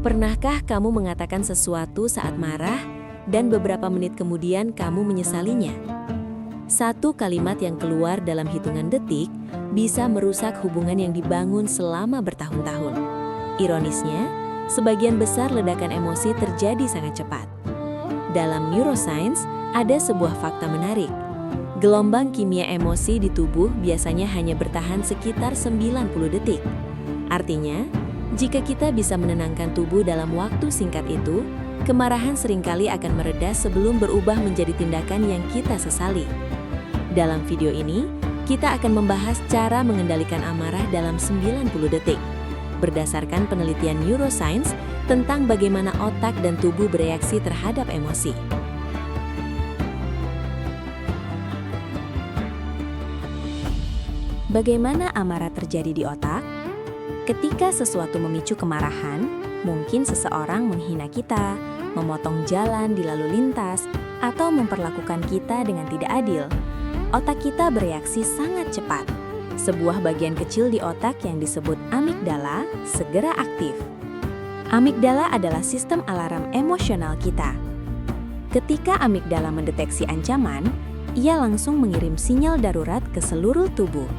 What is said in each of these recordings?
Pernahkah kamu mengatakan sesuatu saat marah dan beberapa menit kemudian kamu menyesalinya? Satu kalimat yang keluar dalam hitungan detik bisa merusak hubungan yang dibangun selama bertahun-tahun. Ironisnya, sebagian besar ledakan emosi terjadi sangat cepat. Dalam neuroscience, ada sebuah fakta menarik. Gelombang kimia emosi di tubuh biasanya hanya bertahan sekitar 90 detik. Artinya, jika kita bisa menenangkan tubuh dalam waktu singkat itu, kemarahan seringkali akan mereda sebelum berubah menjadi tindakan yang kita sesali. Dalam video ini, kita akan membahas cara mengendalikan amarah dalam 90 detik, berdasarkan penelitian neuroscience tentang bagaimana otak dan tubuh bereaksi terhadap emosi. Bagaimana amarah terjadi di otak? Ketika sesuatu memicu kemarahan, mungkin seseorang menghina kita, memotong jalan di lalu lintas, atau memperlakukan kita dengan tidak adil. Otak kita bereaksi sangat cepat. Sebuah bagian kecil di otak yang disebut amigdala segera aktif. Amigdala adalah sistem alarm emosional kita. Ketika amigdala mendeteksi ancaman, ia langsung mengirim sinyal darurat ke seluruh tubuh.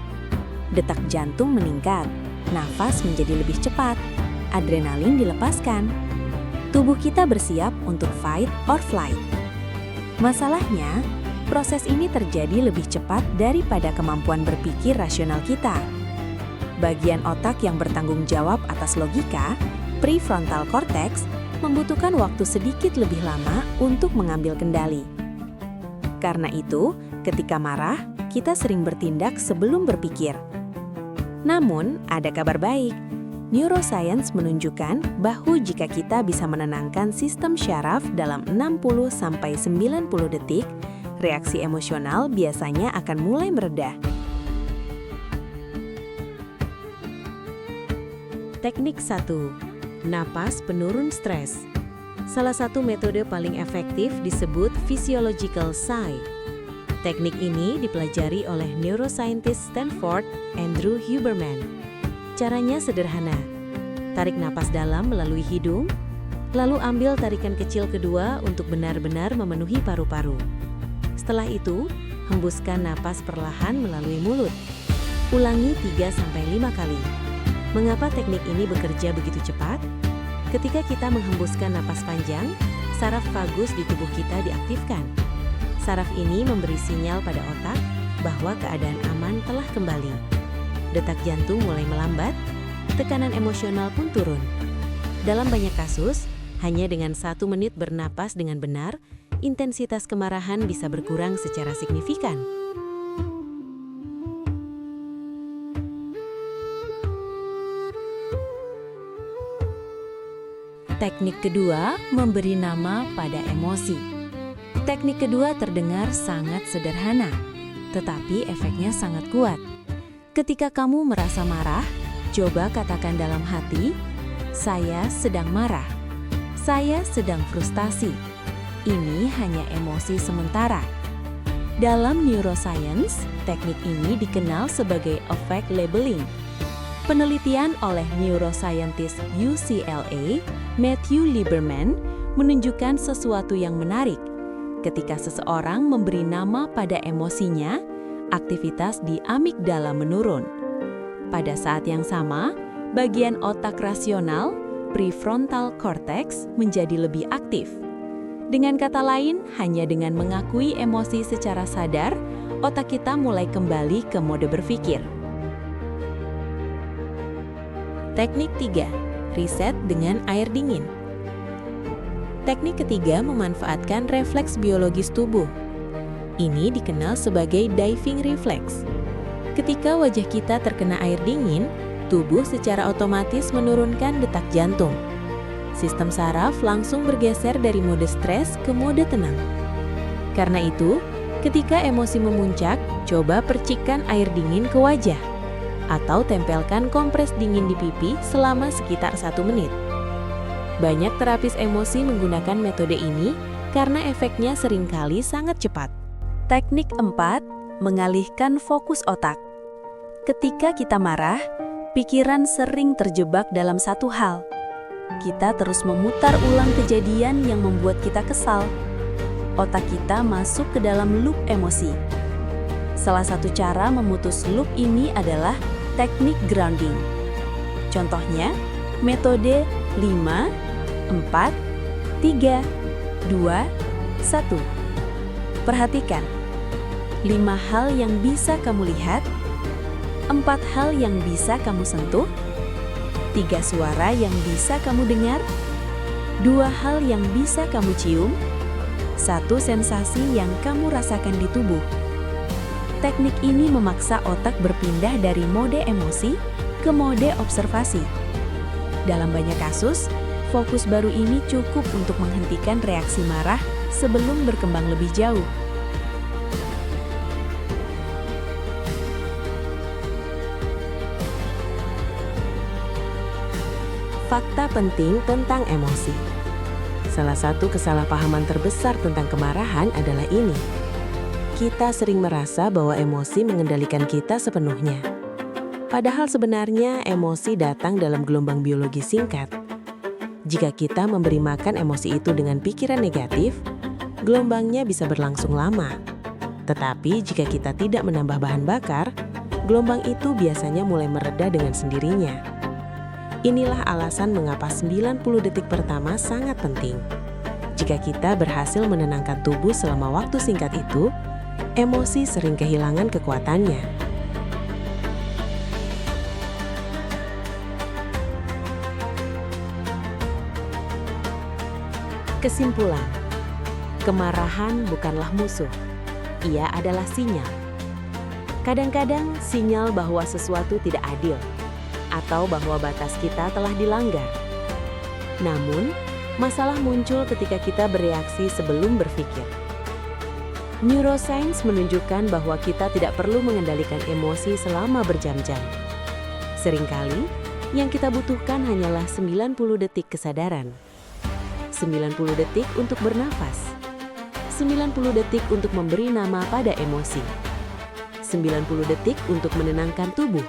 Detak jantung meningkat, nafas menjadi lebih cepat, adrenalin dilepaskan. Tubuh kita bersiap untuk fight or flight. Masalahnya, proses ini terjadi lebih cepat daripada kemampuan berpikir rasional kita. Bagian otak yang bertanggung jawab atas logika, prefrontal cortex, membutuhkan waktu sedikit lebih lama untuk mengambil kendali. Karena itu, ketika marah, kita sering bertindak sebelum berpikir. Namun, ada kabar baik. Neuroscience menunjukkan bahwa jika kita bisa menenangkan sistem syaraf dalam 60-90 detik, reaksi emosional biasanya akan mulai mereda. Teknik 1. Napas penurun stres. Salah satu metode paling efektif disebut physiological sigh. Teknik ini dipelajari oleh neuroscientist Stanford, Andrew Huberman. Caranya sederhana. Tarik napas dalam melalui hidung, lalu ambil tarikan kecil kedua untuk benar-benar memenuhi paru-paru. Setelah itu, hembuskan napas perlahan melalui mulut. Ulangi 3-5 kali. Mengapa teknik ini bekerja begitu cepat? Ketika kita menghembuskan napas panjang, saraf vagus di tubuh kita diaktifkan. Saraf ini memberi sinyal pada otak bahwa keadaan aman telah kembali. Detak jantung mulai melambat, tekanan emosional pun turun. Dalam banyak kasus, hanya dengan 1 menit bernapas dengan benar, intensitas kemarahan bisa berkurang secara signifikan. Teknik kedua, memberi nama pada emosi. Teknik kedua terdengar sangat sederhana, tetapi efeknya sangat kuat. Ketika kamu merasa marah, coba katakan dalam hati, "Saya sedang marah. Saya sedang frustasi. Ini hanya emosi sementara." Dalam neuroscience, teknik ini dikenal sebagai affect labeling. Penelitian oleh neuroscientist UCLA, Matthew Lieberman, menunjukkan sesuatu yang menarik. Ketika seseorang memberi nama pada emosinya, aktivitas di amigdala menurun. Pada saat yang sama, bagian otak rasional, prefrontal cortex, menjadi lebih aktif. Dengan kata lain, hanya dengan mengakui emosi secara sadar, otak kita mulai kembali ke mode berpikir. Teknik 3. Reset dengan air dingin. Teknik ketiga memanfaatkan refleks biologis tubuh. Ini dikenal sebagai diving reflex. Ketika wajah kita terkena air dingin, tubuh secara otomatis menurunkan detak jantung. Sistem saraf langsung bergeser dari mode stres ke mode tenang. Karena itu, ketika emosi memuncak, coba percikkan air dingin ke wajah, atau tempelkan kompres dingin di pipi selama sekitar 1 menit. Banyak terapis emosi menggunakan metode ini karena efeknya seringkali sangat cepat. Teknik 4. Mengalihkan fokus otak. Ketika kita marah, pikiran sering terjebak dalam satu hal. Kita terus memutar ulang kejadian yang membuat kita kesal. Otak kita masuk ke dalam loop emosi. Salah satu cara memutus loop ini adalah teknik grounding. Contohnya, metode 5, 4, 3, 2, 1. Perhatikan, 5 hal yang bisa kamu lihat, 4 hal yang bisa kamu sentuh, 3 suara yang bisa kamu dengar, 2 hal yang bisa kamu cium, 1 sensasi yang kamu rasakan di tubuh. Teknik ini memaksa otak berpindah dari mode emosi ke mode observasi. Dalam banyak kasus, fokus baru ini cukup untuk menghentikan reaksi marah sebelum berkembang lebih jauh. Fakta penting tentang emosi. Salah satu kesalahpahaman terbesar tentang kemarahan adalah ini. Kita sering merasa bahwa emosi mengendalikan kita sepenuhnya. Padahal sebenarnya emosi datang dalam gelombang biologi singkat. Jika kita memberi makan emosi itu dengan pikiran negatif, gelombangnya bisa berlangsung lama. Tetapi jika kita tidak menambah bahan bakar, gelombang itu biasanya mulai mereda dengan sendirinya. Inilah alasan mengapa 90 detik pertama sangat penting. Jika kita berhasil menenangkan tubuh selama waktu singkat itu, emosi sering kehilangan kekuatannya. Kesimpulan, kemarahan bukanlah musuh. Ia adalah sinyal. Kadang-kadang sinyal bahwa sesuatu tidak adil, atau bahwa batas kita telah dilanggar. Namun, masalah muncul ketika kita bereaksi sebelum berpikir. Neuroscience menunjukkan bahwa kita tidak perlu mengendalikan emosi selama berjam-jam. Seringkali, yang kita butuhkan hanyalah 90 detik kesadaran. 90 detik untuk bernafas. 90 detik untuk memberi nama pada emosi. 90 detik untuk menenangkan tubuh.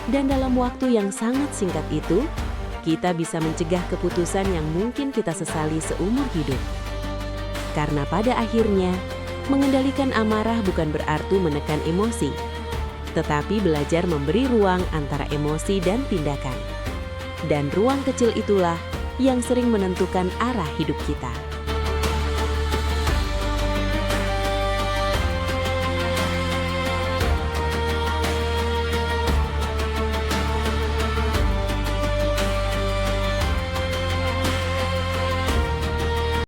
Dan dalam waktu yang sangat singkat itu, kita bisa mencegah keputusan yang mungkin kita sesali seumur hidup. Karena pada akhirnya, mengendalikan amarah bukan berarti menekan emosi, tetapi belajar memberi ruang antara emosi dan tindakan. Dan ruang kecil itulah yang sering menentukan arah hidup kita.